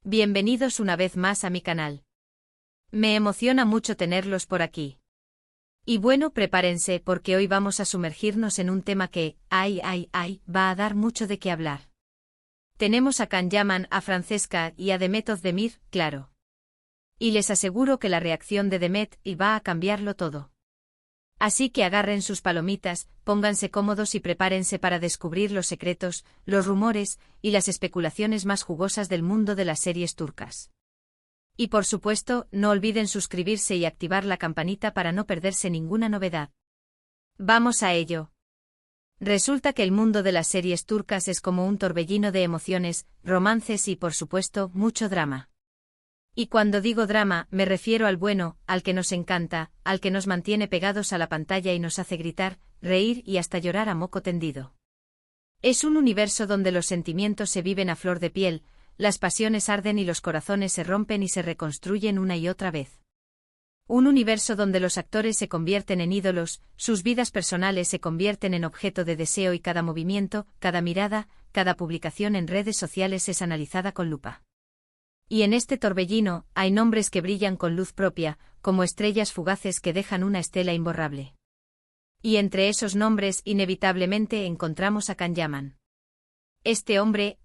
Bienvenidos una vez más a mi canal. Me emociona mucho tenerlos por aquí. Y bueno, prepárense porque hoy vamos a sumergirnos en un tema que, va a dar mucho de qué hablar. Tenemos a Can Yaman, a Francesca y a Demet Özdemir, claro. Y les aseguro que la reacción de Demet va a cambiarlo todo. Así que agarren sus palomitas, pónganse cómodos y prepárense para descubrir los secretos, los rumores y las especulaciones más jugosas del mundo de las series turcas. Y por supuesto, no olviden suscribirse y activar la campanita para no perderse ninguna novedad. ¡Vamos a ello! Resulta que el mundo de las series turcas es como un torbellino de emociones, romances y, por supuesto, mucho drama. Y cuando digo drama, me refiero al bueno, al que nos encanta, al que nos mantiene pegados a la pantalla y nos hace gritar, reír y hasta llorar a moco tendido. Es un universo donde los sentimientos se viven a flor de piel, las pasiones arden y los corazones se rompen y se reconstruyen una y otra vez. Un universo donde los actores se convierten en ídolos, sus vidas personales se convierten en objeto de deseo y cada movimiento, cada mirada, cada publicación en redes sociales es analizada con lupa. Y en este torbellino, hay nombres que brillan con luz propia, como estrellas fugaces que dejan una estela imborrable. Y entre esos nombres inevitablemente encontramos a Can Yaman. Este hombre.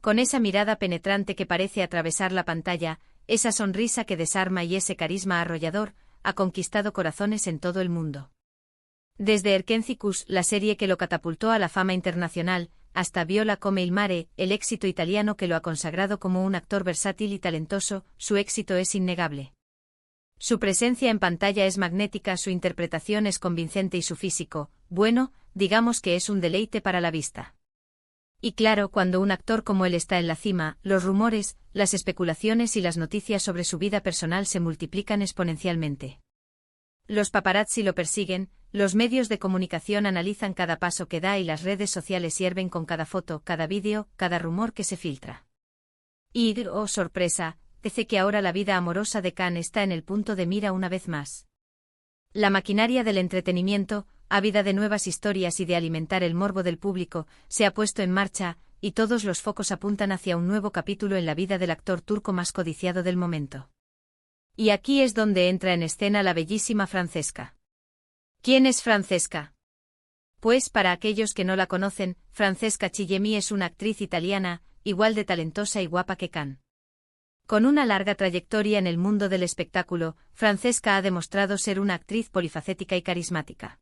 Con esa mirada penetrante que parece atravesar la pantalla, esa sonrisa que desarma y ese carisma arrollador, ha conquistado corazones en todo el mundo. Desde Erkenzicus, la serie que lo catapultó a la fama internacional, hasta Viola come il mare, el éxito italiano que lo ha consagrado como un actor versátil y talentoso, su éxito es innegable. Su presencia en pantalla es magnética, su interpretación es convincente y su físico, bueno, digamos que es un deleite para la vista. Y claro, cuando un actor como él está en la cima, los rumores, las especulaciones y las noticias sobre su vida personal se multiplican exponencialmente. Los paparazzi lo persiguen, los medios de comunicación analizan cada paso que da y las redes sociales hierven con cada foto, cada vídeo, cada rumor que se filtra. Y, oh sorpresa, parece que ahora la vida amorosa de Can está en el punto de mira una vez más. La maquinaria del entretenimiento, ávida de nuevas historias y de alimentar el morbo del público, se ha puesto en marcha, y todos los focos apuntan hacia un nuevo capítulo en la vida del actor turco más codiciado del momento. Y aquí es donde entra en escena la bellísima Francesca. ¿Quién es Francesca? Pues para aquellos que no la conocen, Francesca Chillemi es una actriz italiana, igual de talentosa y guapa que Can. Con una larga trayectoria en el mundo del espectáculo, Francesca ha demostrado ser una actriz polifacética y carismática.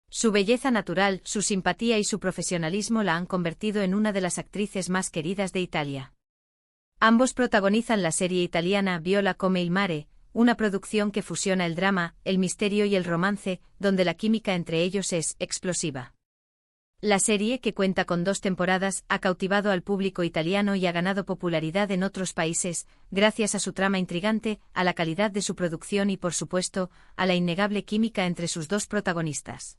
Su belleza natural, su simpatía y su profesionalismo la han convertido en una de las actrices más queridas de Italia. Ambos protagonizan la serie italiana Viola come il mare, una producción que fusiona el drama, el misterio y el romance, donde la química entre ellos es explosiva. La serie, que cuenta con 2 temporadas, ha cautivado al público italiano y ha ganado popularidad en otros países, gracias a su trama intrigante, a la calidad de su producción y, por supuesto, a la innegable química entre sus 2 protagonistas.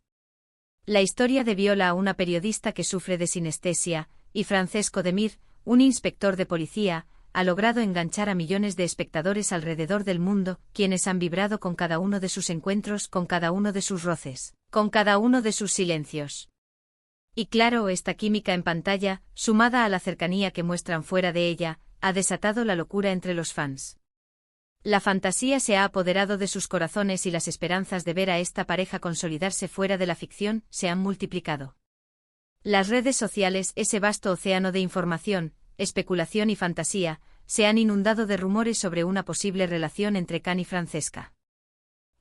La historia de Viola, una periodista que sufre de sinestesia, y Francesco Demir, un inspector de policía, ha logrado enganchar a millones de espectadores alrededor del mundo, quienes han vibrado con cada uno de sus encuentros, con cada uno de sus roces, con cada uno de sus silencios. Y claro, esta química en pantalla, sumada a la cercanía que muestran fuera de ella, ha desatado la locura entre los fans. La fantasía se ha apoderado de sus corazones y las esperanzas de ver a esta pareja consolidarse fuera de la ficción se han multiplicado. Las redes sociales, ese vasto océano de información, especulación y fantasía, se han inundado de rumores sobre una posible relación entre Can y Francesca.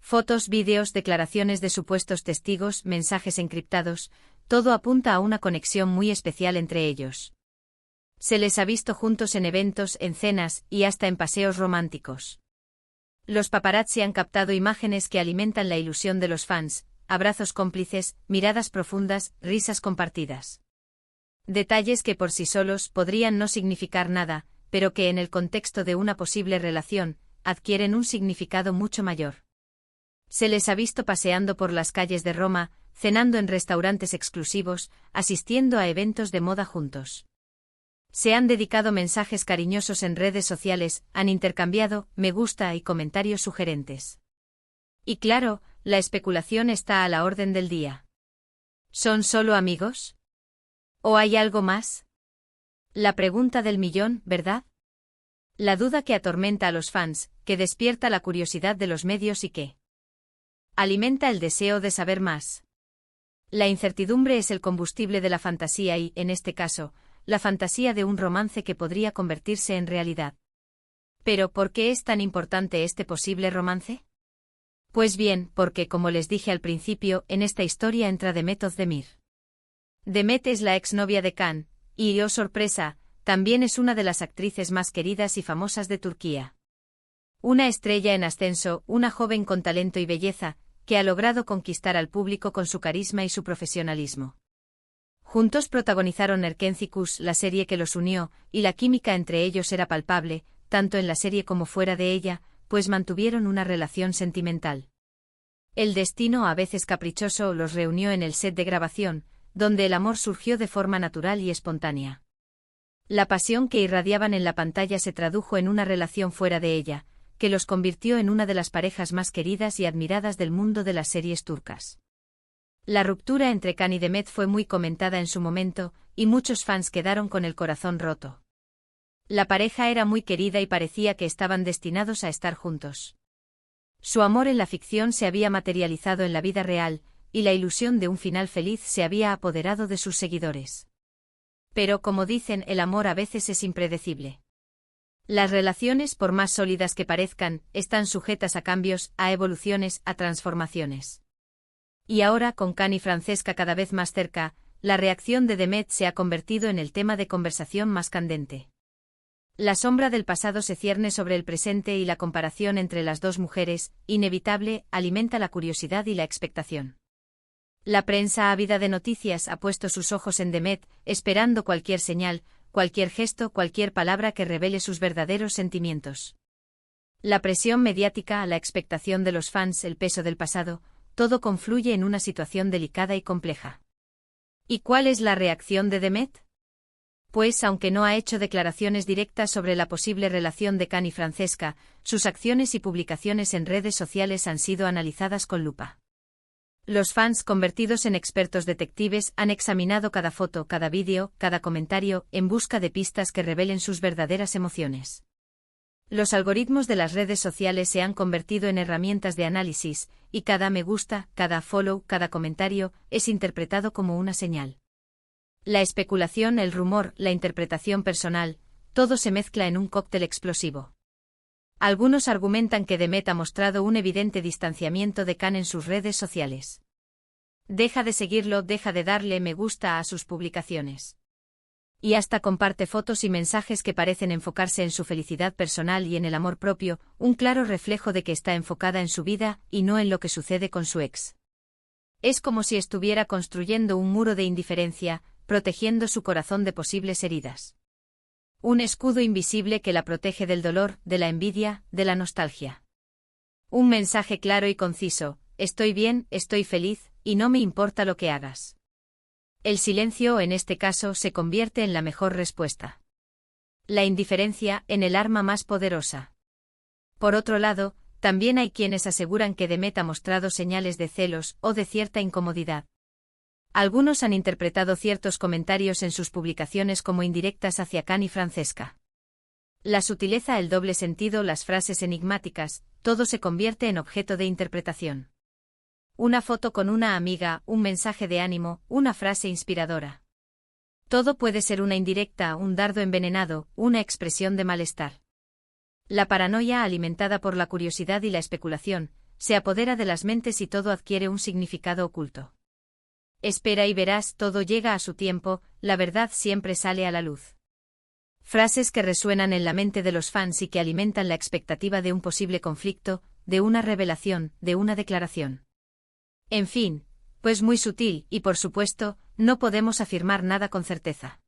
Fotos, vídeos, declaraciones de supuestos testigos, mensajes encriptados, todo apunta a una conexión muy especial entre ellos. Se les ha visto juntos en eventos, en cenas y hasta en paseos románticos. Los paparazzi han captado imágenes que alimentan la ilusión de los fans, abrazos cómplices, miradas profundas, risas compartidas. Detalles que por sí solos podrían no significar nada, pero que en el contexto de una posible relación, adquieren un significado mucho mayor. Se les ha visto paseando por las calles de Roma, cenando en restaurantes exclusivos, asistiendo a eventos de moda juntos. Se han dedicado mensajes cariñosos en redes sociales, han intercambiado me gusta y comentarios sugerentes. Y claro, la especulación está a la orden del día. ¿Son solo amigos? ¿O hay algo más? La pregunta del millón, ¿verdad? La duda que atormenta a los fans, que despierta la curiosidad de los medios y que alimenta el deseo de saber más. La incertidumbre es el combustible de la fantasía y, en este caso, la fantasía de un romance que podría convertirse en realidad. Pero, ¿por qué es tan importante este posible romance? Pues bien, porque, como les dije al principio, en esta historia entra Demet Özdemir. Demet es la exnovia de Can, y, oh sorpresa, también es una de las actrices más queridas y famosas de Turquía. Una estrella en ascenso, una joven con talento y belleza, que ha logrado conquistar al público con su carisma y su profesionalismo. Juntos protagonizaron Erkenci la serie que los unió, y la química entre ellos era palpable, tanto en la serie como fuera de ella, pues mantuvieron una relación sentimental. El destino, a veces caprichoso, los reunió en el set de grabación, donde el amor surgió de forma natural y espontánea. La pasión que irradiaban en la pantalla se tradujo en una relación fuera de ella, que los convirtió en una de las parejas más queridas y admiradas del mundo de las series turcas. La ruptura entre Can y Demet fue muy comentada en su momento, y muchos fans quedaron con el corazón roto. La pareja era muy querida y parecía que estaban destinados a estar juntos. Su amor en la ficción se había materializado en la vida real, y la ilusión de un final feliz se había apoderado de sus seguidores. Pero, como dicen, el amor a veces es impredecible. Las relaciones, por más sólidas que parezcan, están sujetas a cambios, a evoluciones, a transformaciones. Y ahora, con Can y Francesca cada vez más cerca, la reacción de Demet se ha convertido en el tema de conversación más candente. La sombra del pasado se cierne sobre el presente y la comparación entre las dos mujeres, inevitable, alimenta la curiosidad y la expectación. La prensa ávida de noticias ha puesto sus ojos en Demet, esperando cualquier señal, cualquier gesto, cualquier palabra que revele sus verdaderos sentimientos. La presión mediática, la expectación de los fans, el peso del pasado, todo confluye en una situación delicada y compleja. ¿Y cuál es la reacción de Demet? Pues, aunque no ha hecho declaraciones directas sobre la posible relación de Can y Francesca, sus acciones y publicaciones en redes sociales han sido analizadas con lupa. Los fans, convertidos en expertos detectives, han examinado cada foto, cada vídeo, cada comentario, en busca de pistas que revelen sus verdaderas emociones. Los algoritmos de las redes sociales se han convertido en herramientas de análisis, y cada me gusta, cada follow, cada comentario, es interpretado como una señal. La especulación, el rumor, la interpretación personal, todo se mezcla en un cóctel explosivo. Algunos argumentan que Demet ha mostrado un evidente distanciamiento de Can en sus redes sociales. Deja de seguirlo, deja de darle me gusta a sus publicaciones. Y hasta comparte fotos y mensajes que parecen enfocarse en su felicidad personal y en el amor propio, un claro reflejo de que está enfocada en su vida y no en lo que sucede con su ex. Es como si estuviera construyendo un muro de indiferencia, protegiendo su corazón de posibles heridas. Un escudo invisible que la protege del dolor, de la envidia, de la nostalgia. Un mensaje claro y conciso: estoy bien, estoy feliz, y no me importa lo que hagas. El silencio, en este caso, se convierte en la mejor respuesta. La indiferencia, en el arma más poderosa. Por otro lado, también hay quienes aseguran que Demet ha mostrado señales de celos o de cierta incomodidad. Algunos han interpretado ciertos comentarios en sus publicaciones como indirectas hacia Can y Francesca. La sutileza, el doble sentido, las frases enigmáticas, todo se convierte en objeto de interpretación. Una foto con una amiga, un mensaje de ánimo, una frase inspiradora. Todo puede ser una indirecta, un dardo envenenado, una expresión de malestar. La paranoia, alimentada por la curiosidad y la especulación, se apodera de las mentes y todo adquiere un significado oculto. Espera y verás, todo llega a su tiempo, la verdad siempre sale a la luz. Frases que resuenan en la mente de los fans y que alimentan la expectativa de un posible conflicto, de una revelación, de una declaración. En fin, pues muy sutil, y por supuesto, no podemos afirmar nada con certeza.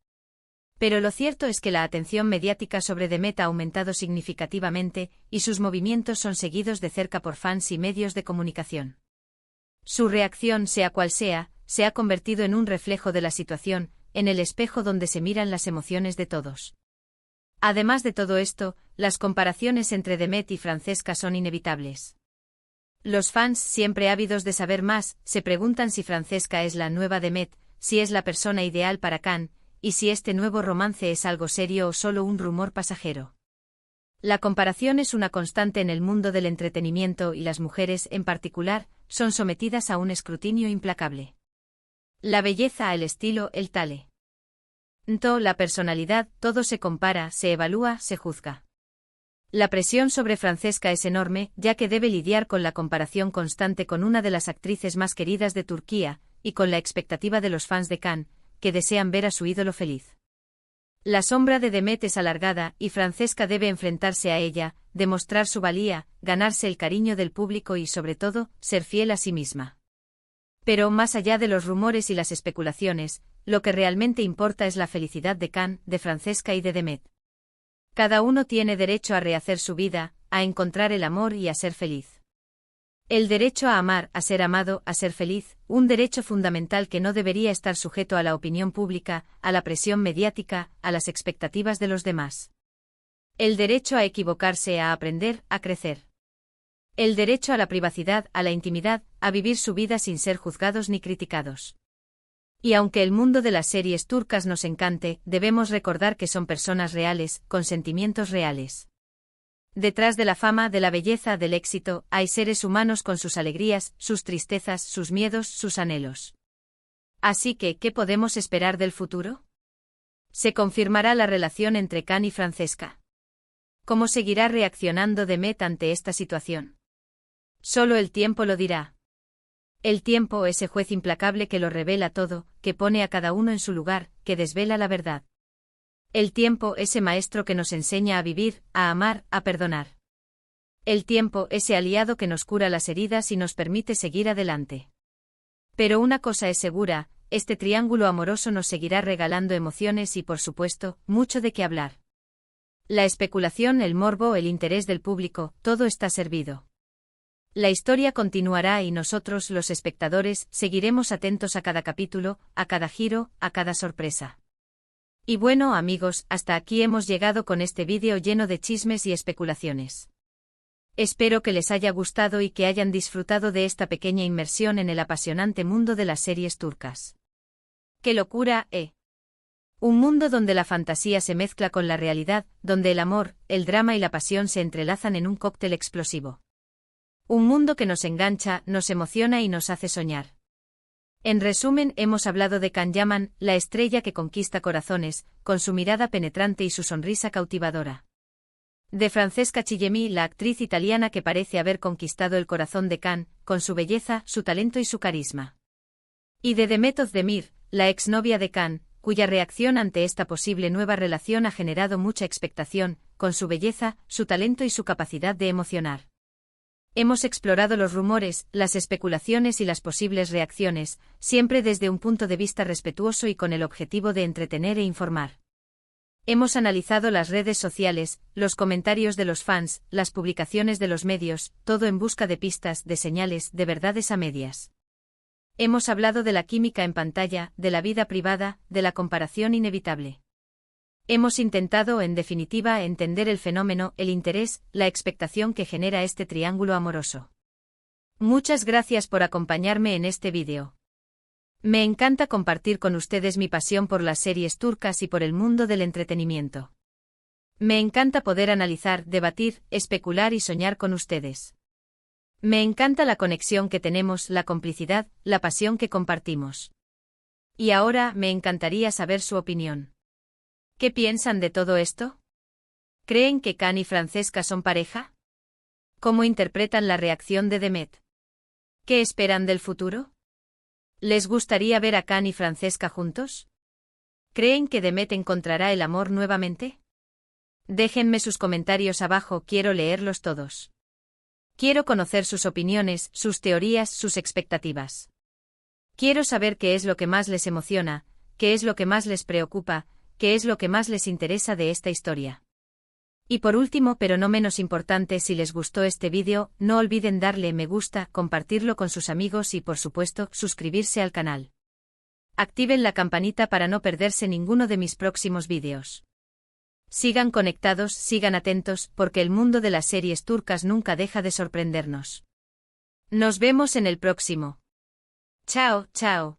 Pero lo cierto es que la atención mediática sobre Demet ha aumentado significativamente, y sus movimientos son seguidos de cerca por fans y medios de comunicación. Su reacción, sea cual sea, se ha convertido en un reflejo de la situación, en el espejo donde se miran las emociones de todos. Además de todo esto, las comparaciones entre Demet y Francesca son inevitables. Los fans, siempre ávidos de saber más, se preguntan si Francesca es la nueva Demet, si es la persona ideal para Can, y si este nuevo romance es algo serio o solo un rumor pasajero. La comparación es una constante en el mundo del entretenimiento y las mujeres, en particular, son sometidas a un escrutinio implacable. La belleza, el estilo, el talento, la personalidad, todo se compara, se evalúa, se juzga. La presión sobre Francesca es enorme, ya que debe lidiar con la comparación constante con una de las actrices más queridas de Turquía, y con la expectativa de los fans de Can, que desean ver a su ídolo feliz. La sombra de Demet es alargada, y Francesca debe enfrentarse a ella, demostrar su valía, ganarse el cariño del público y, sobre todo, ser fiel a sí misma. Pero, más allá de los rumores y las especulaciones, lo que realmente importa es la felicidad de Can, de Francesca y de Demet. Cada uno tiene derecho a rehacer su vida, a encontrar el amor y a ser feliz. El derecho a amar, a ser amado, a ser feliz, un derecho fundamental que no debería estar sujeto a la opinión pública, a la presión mediática, a las expectativas de los demás. El derecho a equivocarse, a aprender, a crecer. El derecho a la privacidad, a la intimidad, a vivir su vida sin ser juzgados ni criticados. Y aunque el mundo de las series turcas nos encante, debemos recordar que son personas reales, con sentimientos reales. Detrás de la fama, de la belleza, del éxito, hay seres humanos con sus alegrías, sus tristezas, sus miedos, sus anhelos. Así que, ¿qué podemos esperar del futuro? ¿Se confirmará la relación entre Can y Francesca? ¿Cómo seguirá reaccionando Demet ante esta situación? Solo el tiempo lo dirá. El tiempo, ese juez implacable que lo revela todo, que pone a cada uno en su lugar, que desvela la verdad. El tiempo, ese maestro que nos enseña a vivir, a amar, a perdonar. El tiempo, ese aliado que nos cura las heridas y nos permite seguir adelante. Pero una cosa es segura, este triángulo amoroso nos seguirá regalando emociones y, por supuesto, mucho de qué hablar. La especulación, el morbo, el interés del público, todo está servido. La historia continuará y nosotros, los espectadores, seguiremos atentos a cada capítulo, a cada giro, a cada sorpresa. Y bueno, amigos, hasta aquí hemos llegado con este vídeo lleno de chismes y especulaciones. Espero que les haya gustado y que hayan disfrutado de esta pequeña inmersión en el apasionante mundo de las series turcas. ¡Qué locura, Un mundo donde la fantasía se mezcla con la realidad, donde el amor, el drama y la pasión se entrelazan en un cóctel explosivo. Un mundo que nos engancha, nos emociona y nos hace soñar. En resumen, hemos hablado de Can Yaman, la estrella que conquista corazones, con su mirada penetrante y su sonrisa cautivadora. De Francesca Chillemi, la actriz italiana que parece haber conquistado el corazón de Can, con su belleza, su talento y su carisma. Y de Demet Özdemir, la exnovia de Can, cuya reacción ante esta posible nueva relación ha generado mucha expectación, con su belleza, su talento y su capacidad de emocionar. Hemos explorado los rumores, las especulaciones y las posibles reacciones, siempre desde un punto de vista respetuoso y con el objetivo de entretener e informar. Hemos analizado las redes sociales, los comentarios de los fans, las publicaciones de los medios, todo en busca de pistas, de señales, de verdades a medias. Hemos hablado de la química en pantalla, de la vida privada, de la comparación inevitable. Hemos intentado, en definitiva, entender el fenómeno, el interés, la expectación que genera este triángulo amoroso. Muchas gracias por acompañarme en este vídeo. Me encanta compartir con ustedes mi pasión por las series turcas y por el mundo del entretenimiento. Me encanta poder analizar, debatir, especular y soñar con ustedes. Me encanta la conexión que tenemos, la complicidad, la pasión que compartimos. Y ahora, me encantaría saber su opinión. ¿Qué piensan de todo esto? ¿Creen que Can y Francesca son pareja? ¿Cómo interpretan la reacción de Demet? ¿Qué esperan del futuro? ¿Les gustaría ver a Can y Francesca juntos? ¿Creen que Demet encontrará el amor nuevamente? Déjenme sus comentarios abajo, quiero leerlos todos. Quiero conocer sus opiniones, sus teorías, sus expectativas. Quiero saber qué es lo que más les emociona, qué es lo que más les preocupa, qué es lo que más les interesa de esta historia. Y por último, pero no menos importante, si les gustó este vídeo, no olviden darle me gusta, compartirlo con sus amigos y, por supuesto, suscribirse al canal. Activen la campanita para no perderse ninguno de mis próximos vídeos. Sigan conectados, sigan atentos, porque el mundo de las series turcas nunca deja de sorprendernos. Nos vemos en el próximo. Chao, chao.